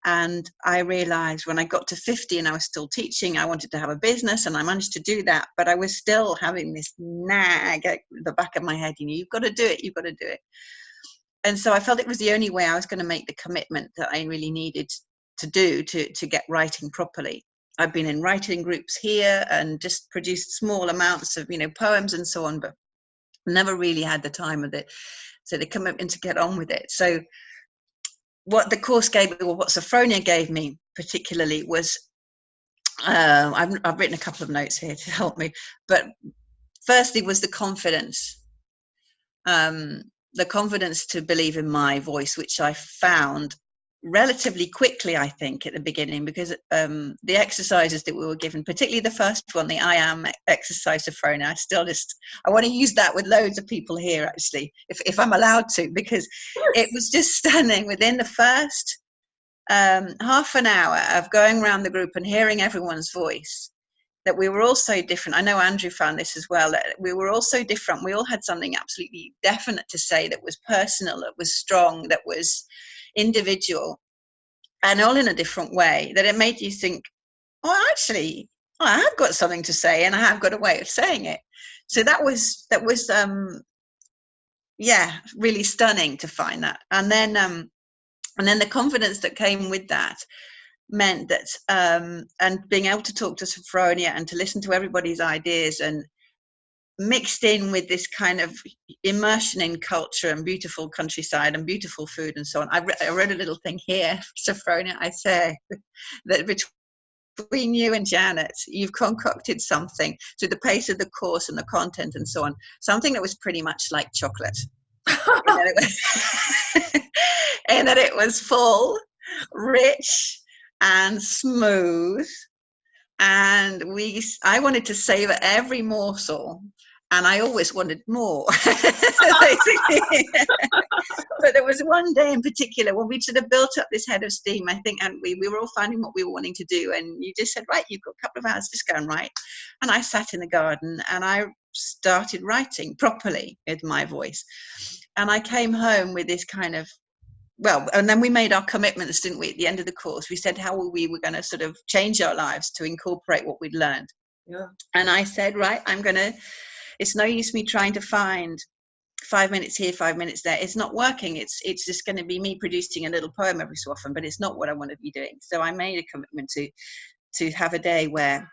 And I realized when I got to 50 and I was still teaching, I wanted to have a business, and I managed to do that. But I was still having this nag at the back of my head, you know, you've got to do it, you've got to do it. And so I felt it was the only way I was going to make the commitment that I really needed to do to get writing properly. I've been in writing groups here and just produced small amounts of, you know, poems and so on, but never really had the time of it. So the commitment to get on with it. So what the course gave me, or what Sophronia gave me particularly, was I've written a couple of notes here to help me, but firstly was the confidence to believe in my voice, which I found relatively quickly, I think, at the beginning, because the exercises that we were given, particularly the first one, the I am exercise, Sophronia, I want to use that with loads of people here, actually, if I'm allowed to, because it was just stunning. Within the first half an hour of going around the group and hearing everyone's voice, that we were all so different. I know Andrew found this as well, that we were all so different. We all had something absolutely definite to say, that was personal, that was strong, that was individual, and all in a different way, that it made you think, oh, actually, I have got something to say, and I have got a way of saying it. So that was really stunning to find that. And then the confidence that came with that meant that and being able to talk to Sophronia and to listen to everybody's ideas, and mixed in with this kind of immersion in culture and beautiful countryside and beautiful food and so on. I wrote a little thing here, Sophronia. I say that between you and Janet, you've concocted something to the pace of the course and the content and so on, something that was pretty much like chocolate. And that it was full, rich, and smooth, and I wanted to savor every morsel, and I always wanted more. Basically. But there was one day in particular when we sort of built up this head of steam, I think, and we were all finding what we were wanting to do, and you just said, right, you've got a couple of hours, just go and write. And I sat in the garden and I started writing properly with my voice, and I came home with this kind of, well, and then we made our commitments, didn't we, at the end of the course? We said how we were going to sort of change our lives to incorporate what we'd learned. Yeah. And I said, right, it's no use me trying to find 5 minutes here, 5 minutes there. It's not working. It's just going to be me producing a little poem every so often, but it's not what I want to be doing. So I made a commitment to have a day where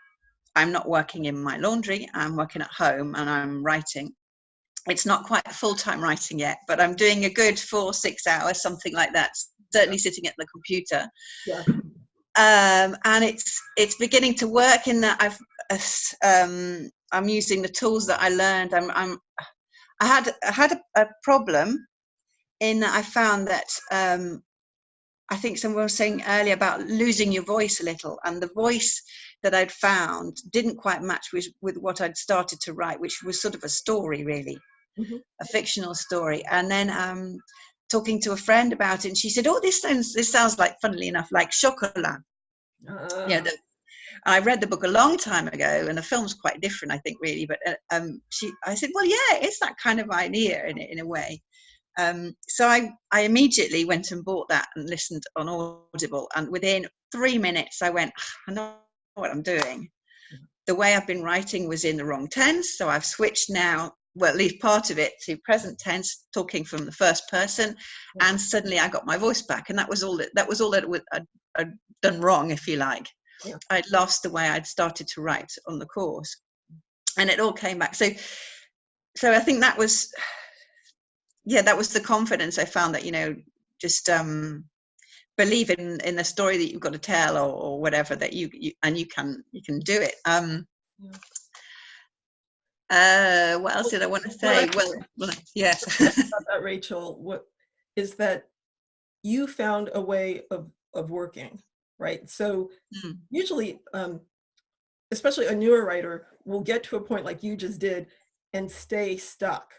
I'm not working in my laundry, I'm working at home and I'm writing. It's not quite full-time writing yet, but I'm doing a good 4-6 hours, something like that, certainly sitting at the computer. Yeah. And it's beginning to work in that I'm using the tools that I learned. I had a problem in that I found that I think someone was saying earlier about losing your voice a little, and the voice that I'd found didn't quite match with what I'd started to write, which was sort of a story, really. Mm-hmm. A fictional story. And then talking to a friend about it, and she said, oh, this sounds like, funnily enough, like chocolat. Yeah, I read the book a long time ago, and the film's quite different, I think, really. But I said, well, yeah, it's that kind of idea in a way. So I immediately went and bought that and listened on Audible, and within 3 minutes I went, I know what I'm doing. The way I've been writing was in the wrong tense, so I've switched now well, at least part of it, to present tense, talking from the first person, and suddenly I got my voice back, and that was all I'd done wrong, if you like. Yeah. I'd lost the way I'd started to write on the course, and it all came back. So I think that was the confidence I found, that just believe in the story that you've got to tell, or whatever, that you can do it. What else did I want to say? Well, yes. About that, Rachel, what is that you found a way of working, right? So usually, especially a newer writer will get to a point like you just did and stay stuck,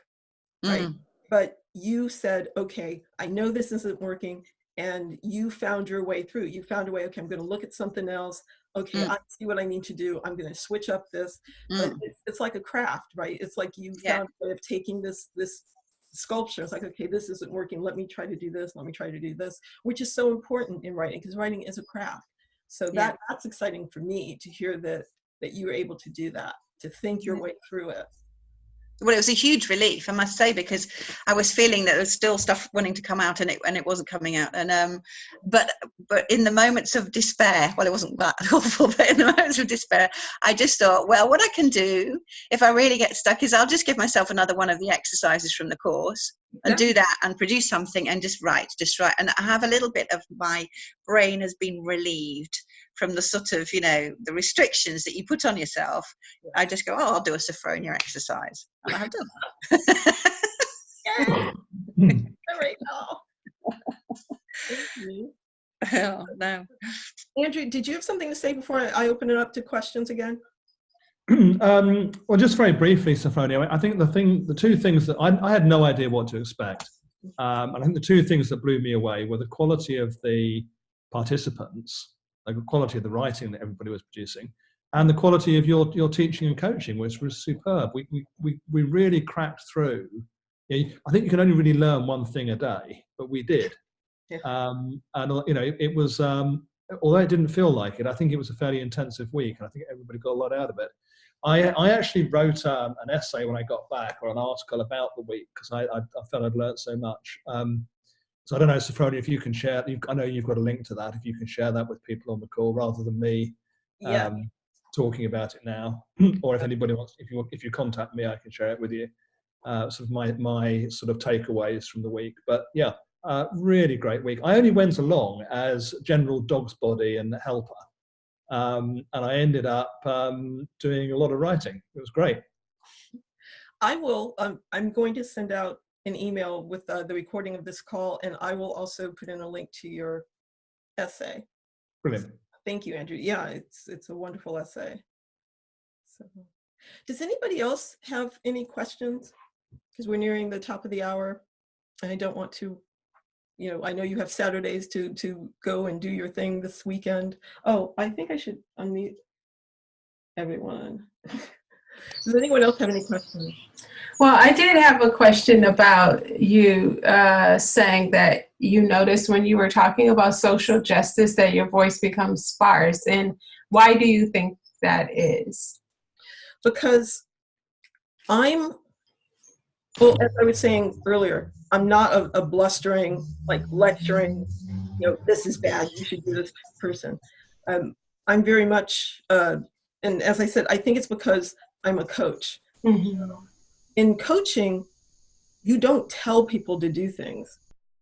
right? But you said, okay, I know this isn't working, and you found your way through. You found a way, okay, I'm going to look at something else. Okay, I see what I need to do. I'm going to switch up this. But it's like a craft, right? It's like you found a way of taking this sculpture. It's like, okay, this isn't working. Let me try to do this. Let me try to do this, which is so important in writing, because writing is a craft. So that's exciting for me to hear that you were able to do that, to think your way through it. Well, it was a huge relief, I must say, because I was feeling that there was still stuff wanting to come out, and it wasn't coming out. And but in the moments of despair, well, it wasn't that awful, but in the moments of despair, I just thought, well, what I can do if I really get stuck is I'll just give myself another one of the exercises from the course and do that and produce something and just write. And I have a little bit of my brain has been relieved from the sort of, the restrictions that you put on yourself. I just go, I'll do a Sophronia exercise. And I have done that. Yay! All right, thank you. Oh, no. Andrew, did you have something to say before I open it up to questions again? Well, just very briefly, Sophronia, I think the two things that I had no idea what to expect. And I think the two things that blew me away were the quality of the participants, like the quality of the writing that everybody was producing, and the quality of your teaching and coaching, which was superb. We really cracked through. I think you can only really learn one thing a day, but we did. Yeah. And it was, although it didn't feel like it, I think it was a fairly intensive week, and I think everybody got a lot out of it. I actually wrote an essay when I got back, or an article about the week, because I felt I'd learned so much. So I don't know, Sophronia, if you can share, I know you've got a link to that, if you can share that with people on the call rather than me talking about it now. Or if anybody wants, if you contact me, I can share it with you. Sort of my sort of takeaways from the week. But yeah, really great week. I only went along as general dog's body and helper. And I ended up doing a lot of writing. It was great. I will, I'm going to send out an email with the recording of this call, and I will also put in a link to your essay. Brilliant. Thank you, Andrew. Yeah, it's a wonderful essay. So, does anybody else have any questions? Because we're nearing the top of the hour, and I don't want to, I know you have Saturdays to go and do your thing this weekend. Oh, I think I should unmute everyone. Does anyone else have any questions? Well, I did have a question about you saying that you noticed when you were talking about social justice that your voice becomes sparse. And why do you think that is? Because well, as I was saying earlier, I'm not a blustering, like lecturing, this is bad, you should do this person. I'm very much, and as I said, I think it's because I'm a coach. Mm-hmm. In coaching, you don't tell people to do things,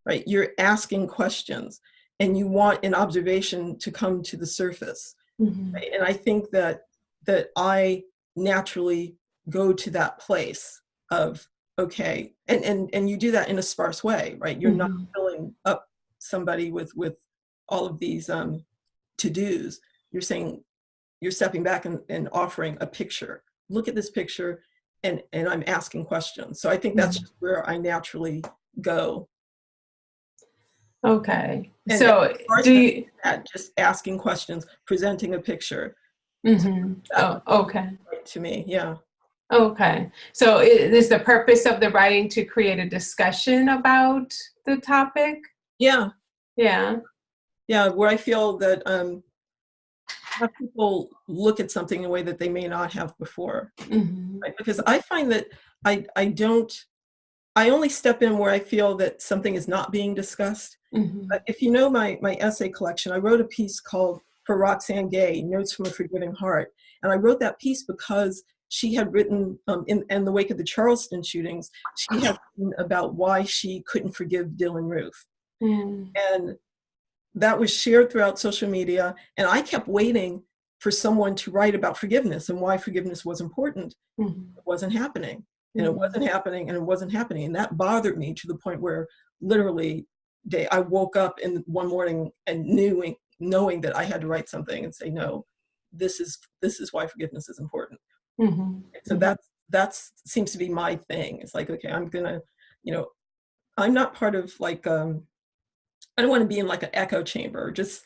right? You're asking questions, and you want an observation to come to the surface. Mm-hmm. Right? And I think that I naturally go to that place of, okay, and you do that in a sparse way, right? You're not filling up somebody with all of these to-dos. You're saying, you're stepping back and offering a picture. Look at this picture, and I'm asking questions. So I think that's just where I naturally go. Okay. And so do you just asking questions, presenting a picture? Mm-hmm. Oh, okay. To me, yeah. Okay. So is the purpose of the writing to create a discussion about the topic? Yeah. Yeah. Yeah, where I feel that have people look at something in a way that they may not have before. Mm-hmm. Right? Because I find that I only step in where I feel that something is not being discussed. If you know my essay collection, I wrote a piece called For Roxane Gay, Notes from a Forgiving Heart. And I wrote that piece because she had written, in the wake of the Charleston shootings, she had written about why she couldn't forgive Dylan Roof. And that was shared throughout social media. And I kept waiting for someone to write about forgiveness and why forgiveness was important. It wasn't happening. And it wasn't happening, and it wasn't happening. And that bothered me to the point where literally I woke up in one morning and knowing that I had to write something and say, no, this is why forgiveness is important. So that seems to be my thing. It's like, okay, I'm gonna, I'm not part of like, I don't want to be in like an echo chamber, just,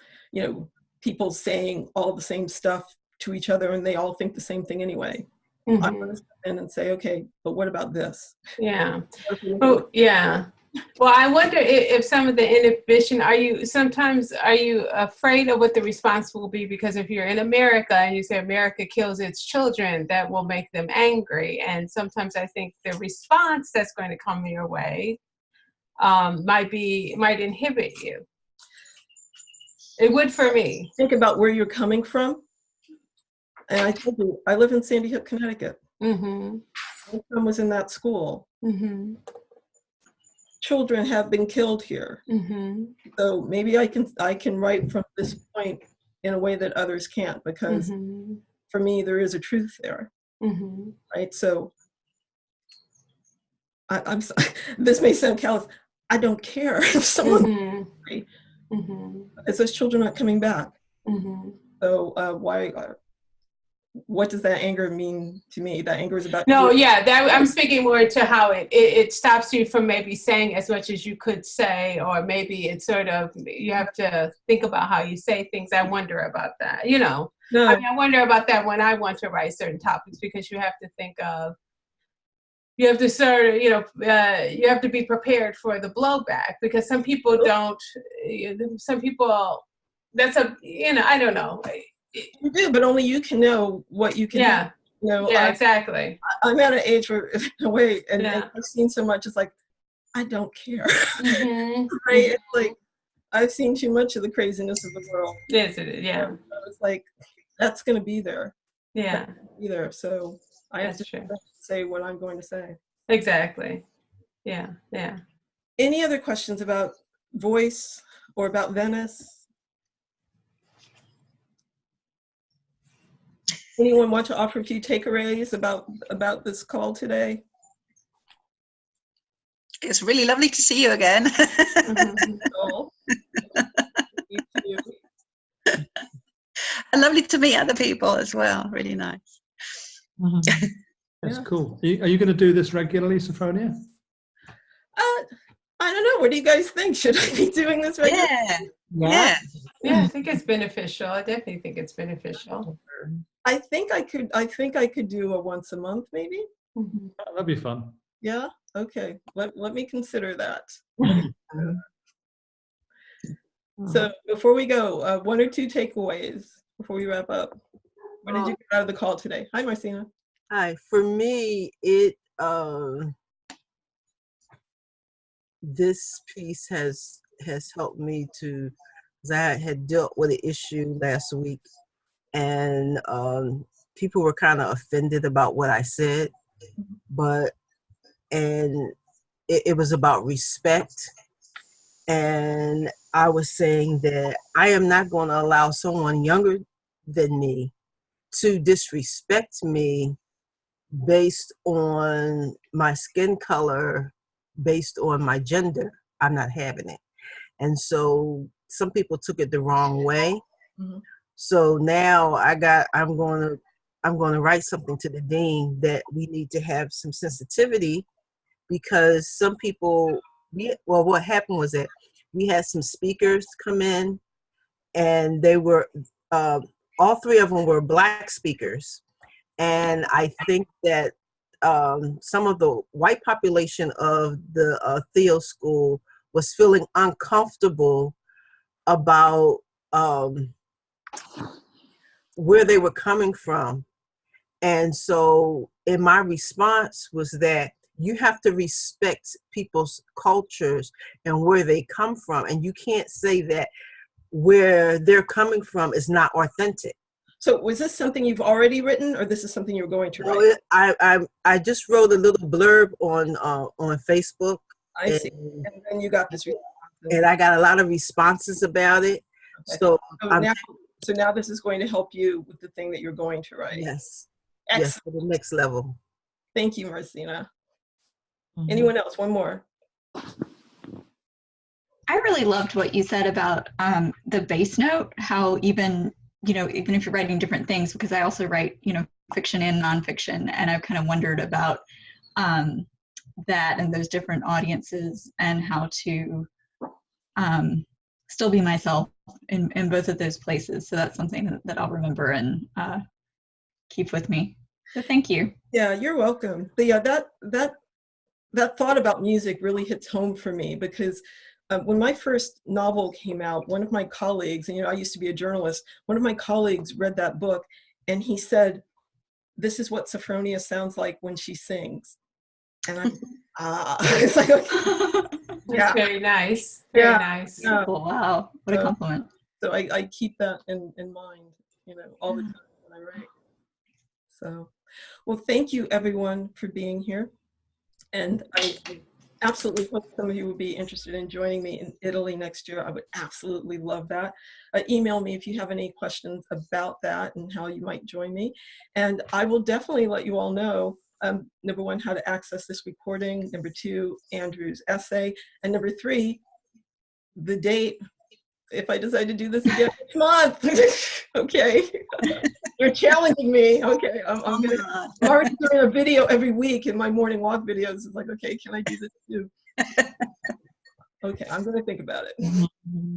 people saying all the same stuff to each other and they all think the same thing anyway. I want to step in and say, okay, but what about this? Yeah. Oh, yeah. Well, I wonder if some of the inhibition, are you afraid of what the response will be? Because if you're in America and you say America kills its children, that will make them angry. And sometimes I think the response that's going to come your way might inhibit you. It would for me. Think about where you're coming from. And I told you, I live in Sandy Hook, Connecticut. My son was in that school. Children have been killed here. So maybe I can write from this point in a way that others can't, because for me, there is a truth there. Right? So I'm sorry, this may sound callous. I don't care if someone, because those children aren't coming back. So why? What does that anger mean to me? That anger is about. No, yeah, I'm speaking more to how it stops you from maybe saying as much as you could say, or maybe it's sort of, you have to think about how you say things. I wonder about that, No. I mean, I wonder about that when I want to write certain topics, because you have to think of, you have to sort of, you have to be prepared for the blowback, because some people don't, some people, that's a, I don't know. You do, but only you can know what you can do. Exactly. I'm at an age where, wait, and I've seen so much, it's like, I don't care. Right? It's like, I've seen too much of the craziness of the world. Yes, it is, yeah. So it's like, that's going to be there. Yeah. Either. So I have to say what I'm going to say. Exactly. Yeah, yeah. Any other questions about voice or about Venice? Anyone want to offer a few takeaways about this call today? It's really lovely to see you again. You too. And lovely to meet other people as well. Really nice. That's cool. Are you going to do this regularly, Sophronia? I don't know. What do you guys think? Should I be doing this regularly? Yeah. I think it's beneficial. I definitely think it's beneficial. I think I could do a once a month, maybe. That'd be fun. Yeah. Okay. Let me consider that. So before we go, one or two takeaways before we wrap up. What did you get out of the call today? Hi, Marcina. Hi. For me, this piece has helped me to, because I had dealt with an issue last week, and people were kind of offended about what I said, and it was about respect. And I was saying that I am not going to allow someone younger than me to disrespect me based on my skin color, based on my gender. I'm not having it. And so some people took it the wrong way. So now I'm going to write something to the dean that we need to have some sensitivity, because some people, what happened was that we had some speakers come in, and they were, all three of them were Black speakers. And I think that some of the white population of the Theo School was feeling uncomfortable about where they were coming from. And so in my response was that you have to respect people's cultures and where they come from. And you can't say that where they're coming from is not authentic. So was this something you've already written, or this is something you're going to write? I just wrote a little blurb on Facebook. I see. And then you got this response. And I got a lot of responses about it. Okay. So now this is going to help you with the thing that you're going to write. Yes. Excellent. Yes, for the next level. Thank you, Marcina. Mhm. Anyone else? One more. I really loved what you said about the bass note, how even if you're writing different things, because I also write, fiction and nonfiction, and I've kind of wondered about that and those different audiences and how to still be myself in both of those places. So that's something that I'll remember and keep with me. So thank you. Yeah, you're welcome. But yeah, that thought about music really hits home for me, because when my first novel came out, one of my colleagues, and I used to be a journalist, one of my colleagues read that book and he said, "This is what Sophronia sounds like when she sings." And I'm, it's like, okay. That's very nice. Very nice. Yeah. Cool. Wow. What a compliment. So I keep that in mind, all the time when I write. So, well, thank you everyone for being here. And I absolutely hope some of you would be interested in joining me in Italy next year. I would absolutely love that. Email me if you have any questions about that and how you might join me. And I will definitely let you all know, number one, how to access this recording, number two, Andrew's essay, and number three, the date, if I decide to do this again next month. Okay. You're challenging me. Okay. I'm already doing a video every week in my morning walk videos. It's like, okay, can I do this too? Okay, I'm going to think about it.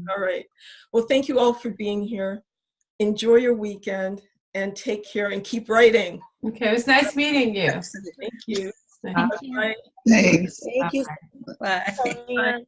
All right. Well, thank you all for being here. Enjoy your weekend and take care and keep writing. Okay, it was nice meeting you. Thank you. Thank Bye. Thanks. Thank you. Bye. Bye.